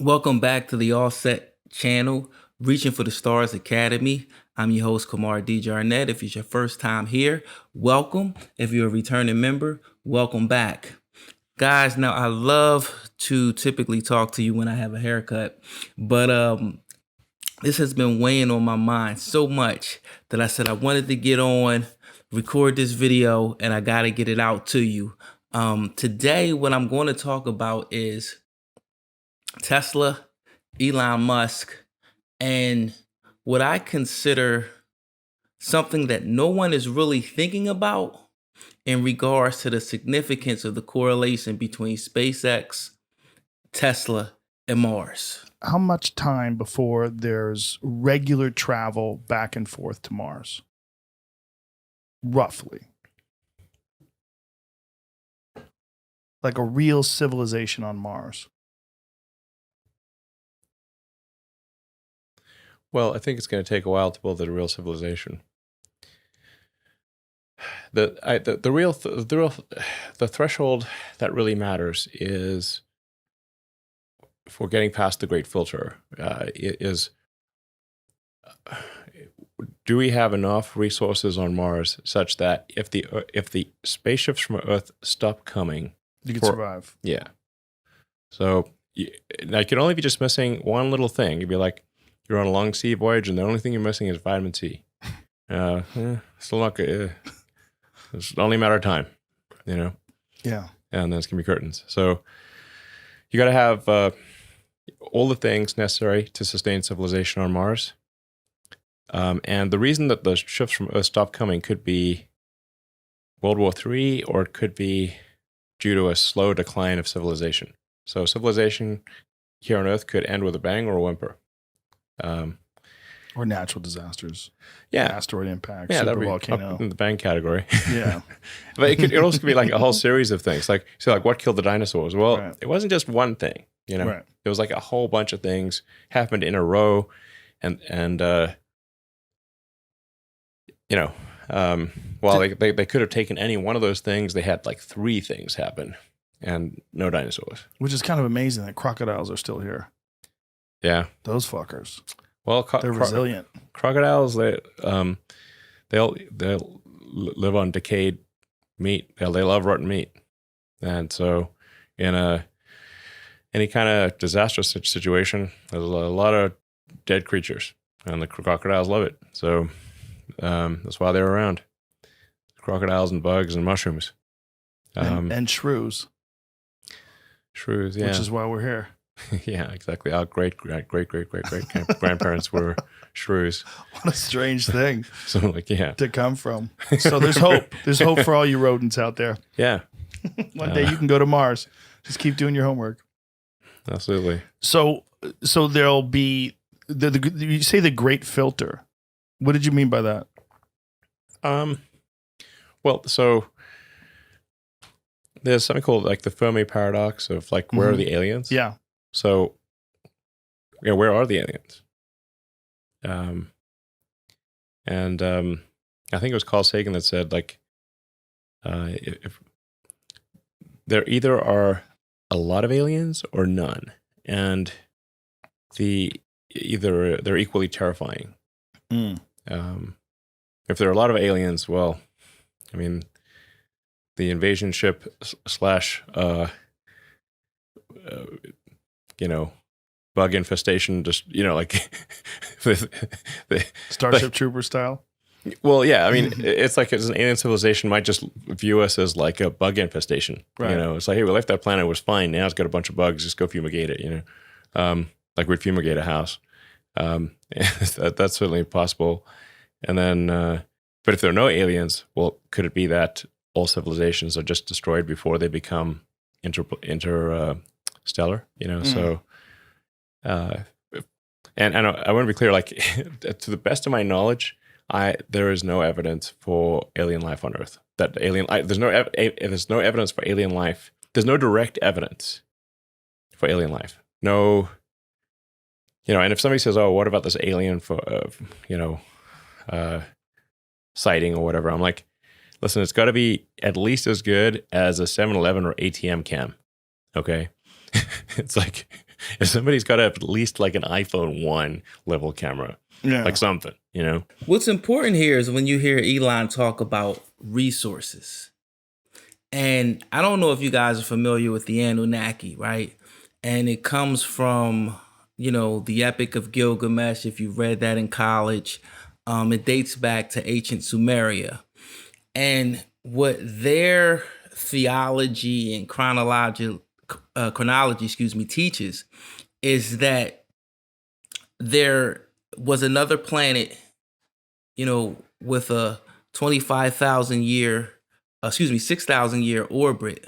Welcome back to the ALSET channel, Reaching for the Stars Academy. I'm your host, Kamar D. Jarnett. If it's your first time here, welcome. If you're a returning member, welcome back. Guys, now I love to typically talk to you when I have a haircut, but this has been weighing on my mind so much that I said I wanted to get on, record this video, and I got to get it out to you. Today, what I'm going to talk about is Tesla, Elon Musk, and what I consider something that no one is really thinking about in regards to the significance of the correlation between SpaceX, Tesla, and Mars. How much time before there's regular travel back and forth to Mars? Roughly. Like a real civilization on Mars. Well, I think it's going to take a while to build a real civilization. The threshold that really matters is for getting past the great filter. Do we have enough resources on Mars such that if the spaceships from Earth stop coming, you can survive? Yeah. So I could only be just missing one little thing. You'd be like, you're on a long sea voyage, and the only thing you're missing is vitamin C. Still not good. It's only a matter of time, you know? Yeah. And then it's going to be curtains. So you got to have all the things necessary to sustain civilization on Mars. And the reason that the ships from Earth stopped coming could be World War III, or it could be due to a slow decline of civilization. So civilization here on Earth could end with a bang or a whimper. Or natural disasters. Yeah. Asteroid impact, yeah, super volcano. Up in the bang category. Yeah. But it also could be like a whole series of things. Like, what killed the dinosaurs? Well, right. It wasn't just one thing, you know. Right. It was like a whole bunch of things happened in a row, and you know, while they could have taken any one of those things, they had like three things happen, and no dinosaurs. Which is kind of amazing that crocodiles are still here. Yeah, those fuckers. Well, they're resilient. Crocodiles, they'll live on decayed meat. They love rotten meat, and so in any kind of disastrous situation, there's a lot of dead creatures, and the crocodiles love it. So that's why they're around. Crocodiles and bugs and mushrooms, and shrews. Shrews, yeah. Which is why we're here. Yeah, exactly. Our great grandparents were shrews. What a strange thing. So, like, yeah, to come from. So there's hope. There's hope for all you rodents out there. Yeah. One day you can go to Mars. Just keep doing your homework. Absolutely. So there'll be you say the great filter. What did you mean by that? Well, so there's something called like the Fermi paradox of like, where are the aliens? Yeah. So, yeah, where are the aliens? I think it was Carl Sagan that said, like, if there either are a lot of aliens or none, and they're equally terrifying. If there are a lot of aliens, well, I mean, the invasion ship slash bug infestation, just, like the Starship Trooper style. Well, yeah, I mean, it's like an alien civilization might just view us as like a bug infestation. Right. It's like, hey, we left that planet, it was fine. Now it's got a bunch of bugs. Just go fumigate it. Like we'd fumigate a house. That's certainly possible. And then, but if there are no aliens, well, could it be that all civilizations are just destroyed before they become interstellar? So, and I want to be clear, like, to the best of my knowledge, there is no evidence for alien life on Earth. There's no evidence for alien life. There's no direct evidence for alien life. No, and if somebody says, "Oh, what about this alien for, sighting or whatever?" I'm like, listen, it's got to be at least as good as a 7-Eleven or ATM cam. Okay, it's like If somebody's got to have at least like an iPhone 1 level camera, like something, you know? What's important here is when you hear Elon talk about resources. And I don't know if you guys are familiar with the Anunnaki, right? And it comes from, the Epic of Gilgamesh, if you read that in college. It dates back to ancient Sumeria. And what their theology and chronology, teaches is that there was another planet, with a 6,000 year orbit,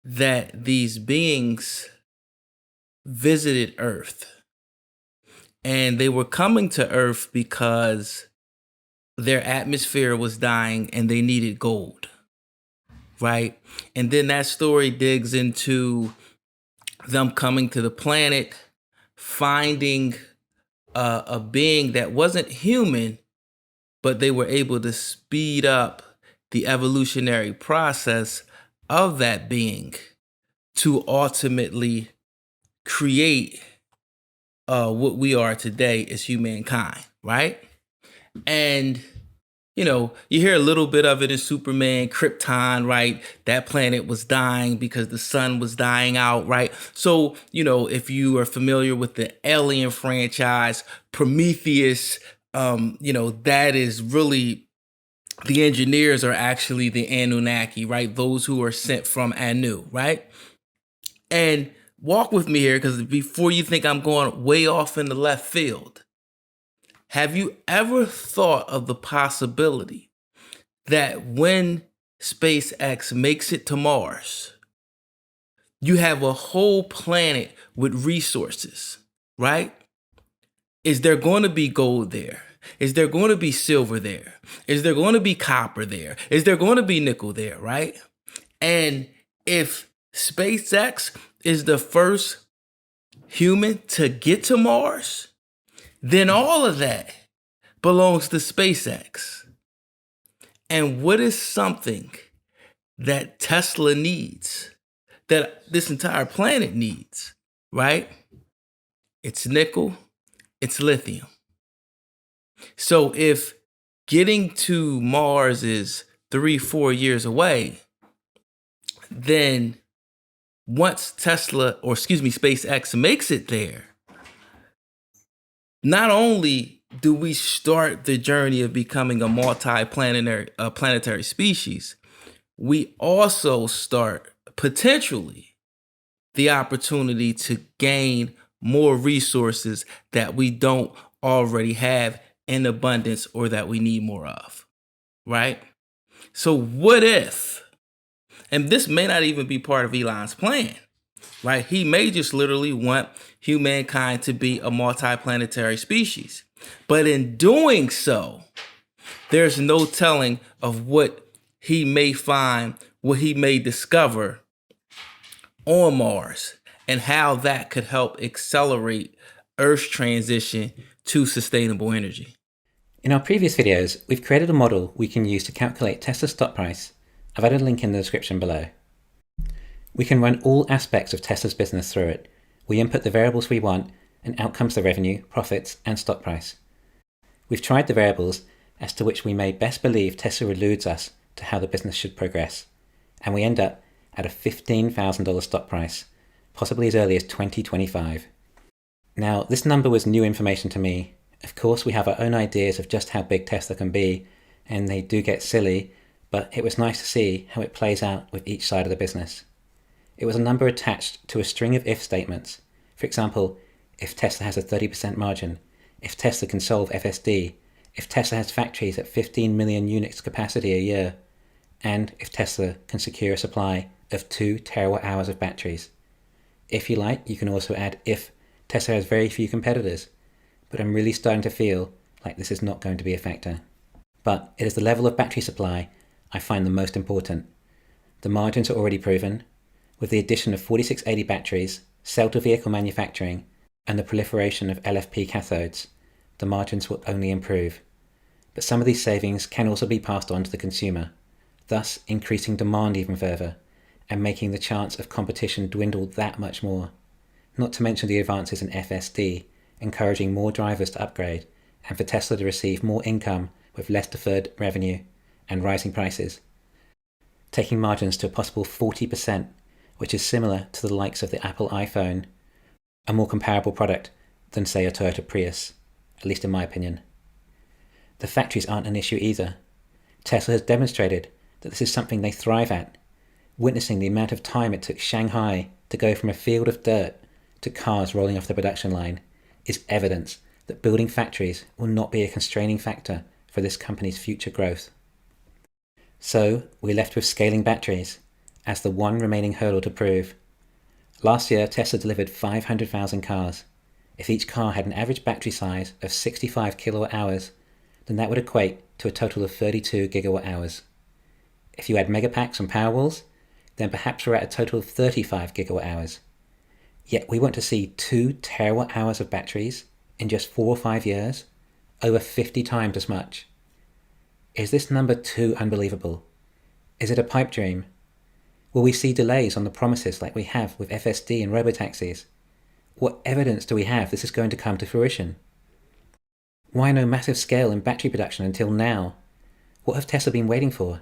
that these beings visited Earth. And they were coming to Earth because their atmosphere was dying and they needed gold, right? And then that story digs into them coming to the planet, finding a being that wasn't human, but they were able to speed up the evolutionary process of that being to ultimately create what we are today as humankind, right? And you hear a little bit of it in Superman, Krypton, right? That planet was dying because the sun was dying out, right? So, if you are familiar with the Alien franchise, Prometheus, that is really, the engineers are actually the Anunnaki, right? Those who are sent from Anu, right? And walk with me here, because before you think I'm going way off in the left field, have you ever thought of the possibility that when SpaceX makes it to Mars, you have a whole planet with resources, right? Is there going to be gold there? Is there going to be silver there? Is there going to be copper there? Is there going to be nickel there, right? And if SpaceX is the first human to get to Mars, then all of that belongs to SpaceX. And what is something that Tesla needs, that this entire planet needs, right? It's nickel, it's lithium. So if getting to Mars is 3-4 years away, then once SpaceX makes it there, not only do we start the journey of becoming a planetary species, we also start potentially the opportunity to gain more resources that we don't already have in abundance or that we need more of, right? So what if, and this may not even be part of Elon's plan, right? He may just literally want humankind to be a multiplanetary species. But in doing so, there's no telling of what he may find, what he may discover on Mars, and how that could help accelerate Earth's transition to sustainable energy. In our previous videos, we've created a model we can use to calculate Tesla's stock price. I've added a link in the description below. We can run all aspects of Tesla's business through it. We input the variables we want, and out comes the revenue, profits, and stock price. We've tried the variables as to which we may best believe Tesla eludes us to how the business should progress, and we end up at a $15,000 stock price, possibly as early as 2025. Now, this number was new information to me. Of course, we have our own ideas of just how big Tesla can be, and they do get silly, but it was nice to see how it plays out with each side of the business. It was a number attached to a string of if statements. For example, if Tesla has a 30% margin, if Tesla can solve FSD, if Tesla has factories at 15 million units capacity a year, and if Tesla can secure a supply of 2 terawatt hours of batteries. If you like, you can also add if Tesla has very few competitors, but I'm really starting to feel like this is not going to be a factor. But it is the level of battery supply I find the most important. The margins are already proven. With the addition of 4680 batteries, cell-to-vehicle manufacturing, and the proliferation of LFP cathodes, the margins will only improve. But some of these savings can also be passed on to the consumer, thus increasing demand even further, and making the chance of competition dwindle that much more. not to mention the advances in FSD, encouraging more drivers to upgrade, and for Tesla to receive more income with less deferred revenue and rising prices, taking margins to a possible 40%, which is similar to the likes of the Apple iPhone, a more comparable product than, say, a Toyota Prius, at least in my opinion. The factories aren't an issue either. Tesla has demonstrated that this is something they thrive at. Witnessing the amount of time it took Shanghai to go from a field of dirt to cars rolling off the production line is evidence that building factories will not be a constraining factor for this company's future growth. So we're left with scaling batteries as the one remaining hurdle to prove. Last year, Tesla delivered 500,000 cars. If each car had an average battery size of 65 kilowatt hours, then that would equate to a total of 32 gigawatt hours. If you add megapacks and Powerwalls, then perhaps we're at a total of 35 gigawatt hours. Yet we want to see 2 terawatt hours of batteries in just 4 or 5 years, over 50 times as much. Is this number too unbelievable? Is it a pipe dream? Will we see delays on the promises like we have with FSD and robotaxis? What evidence do we have this is going to come to fruition? Why no massive scale in battery production until now? What have Tesla been waiting for?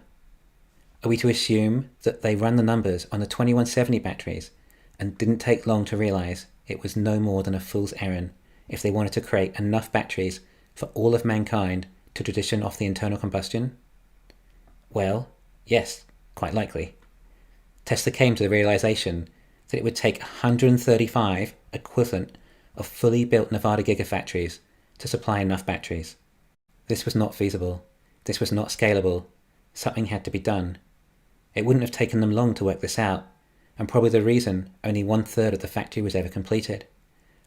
Are we to assume that they run the numbers on the 2170 batteries and didn't take long to realize it was no more than a fool's errand if they wanted to create enough batteries for all of mankind to transition off the internal combustion? Well, yes, quite likely. Tesla came to the realization that it would take 135 equivalent of fully built Nevada gigafactories to supply enough batteries. This was not feasible. This was not scalable. Something had to be done. It wouldn't have taken them long to work this out, and probably the reason only 1/3 of the factory was ever completed.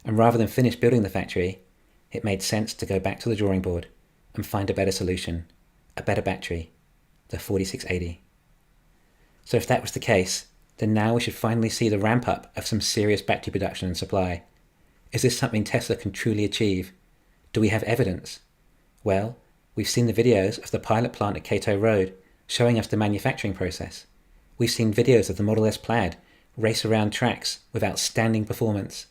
And rather than finish building the factory, it made sense to go back to the drawing board and find a better solution, a better battery, the 4680. So if that was the case, then now we should finally see the ramp up of some serious battery production and supply. Is this something Tesla can truly achieve? Do we have evidence? Well, we've seen the videos of the pilot plant at Cato Road showing us the manufacturing process. We've seen videos of the Model S Plaid race around tracks with outstanding performance.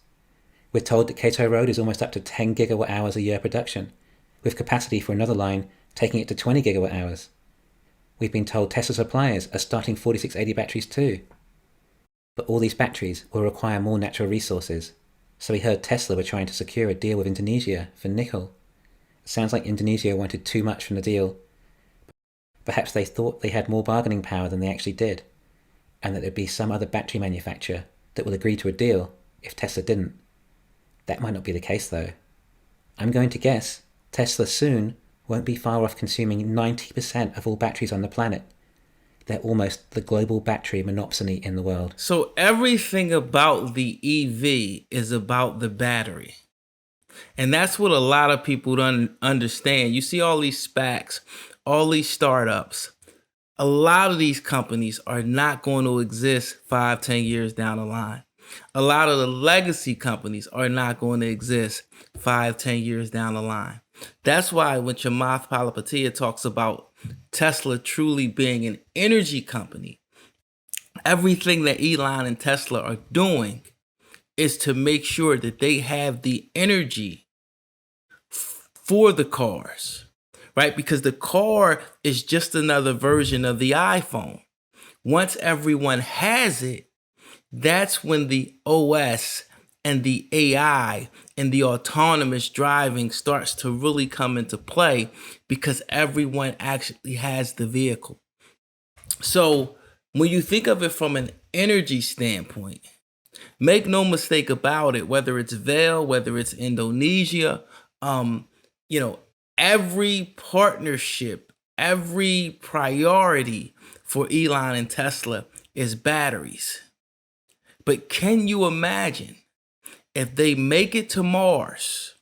We're told that Cato Road is almost up to 10 gigawatt hours a year production, with capacity for another line taking it to 20 gigawatt hours. We've been told Tesla suppliers are starting 4680 batteries too. But all these batteries will require more natural resources, so we heard Tesla were trying to secure a deal with Indonesia for nickel. It sounds like Indonesia wanted too much from the deal. Perhaps they thought they had more bargaining power than they actually did, and that there'd be some other battery manufacturer that will agree to a deal if Tesla didn't. That might not be the case though. I'm going to guess Tesla soon won't be far off consuming 90% of all batteries on the planet. They're almost the global battery monopsony in the world. So everything about the EV is about the battery. And that's what a lot of people don't understand. You see all these SPACs, all these startups. A lot of these companies are not going to exist 5-10 years down the line. A lot of the legacy companies are not going to exist 5-10 years down the line. That's why when Chamath Palihapitiya talks about Tesla truly being an energy company, everything that Elon and Tesla are doing is to make sure that they have the energy for the cars, right? Because the car is just another version of the iPhone. Once everyone has it, that's when the OS and the AI and the autonomous driving starts to really come into play, because everyone actually has the vehicle. So when you think of it from an energy standpoint, make no mistake about it, whether it's Vail, whether it's Indonesia, every partnership, every priority for Elon and Tesla is batteries. But can you imagine if they make it to Mars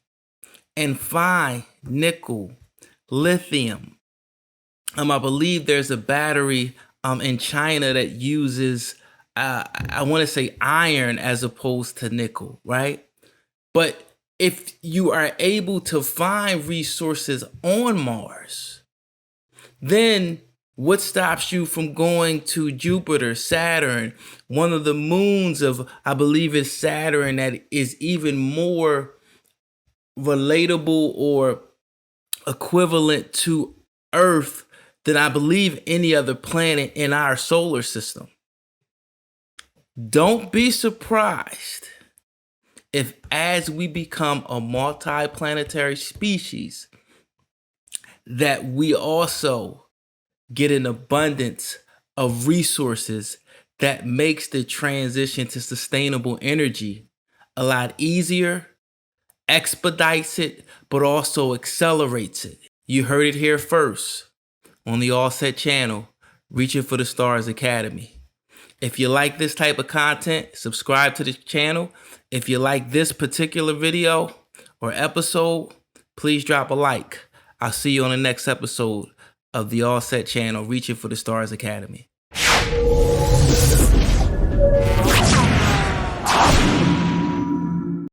and find nickel, lithium? I believe there's a battery in China that uses, I want to say iron as opposed to nickel, right? But if you are able to find resources on Mars, then What stops you from going to Jupiter, Saturn, one of the moons of, I believe it's Saturn, that is even more relatable or equivalent to Earth than I believe any other planet in our solar system? Don't be surprised if, as we become a multi-planetary species, that we also get an abundance of resources that makes the transition to sustainable energy a lot easier, expedites it, but also accelerates it. You heard it here first on the ALSET channel, Reaching for the Stars Academy. If you like this type of content, subscribe to the channel. If you like this particular video or episode, please drop a like. I'll see you on the next episode of the ALSET channel, Reaching for the Stars Academy.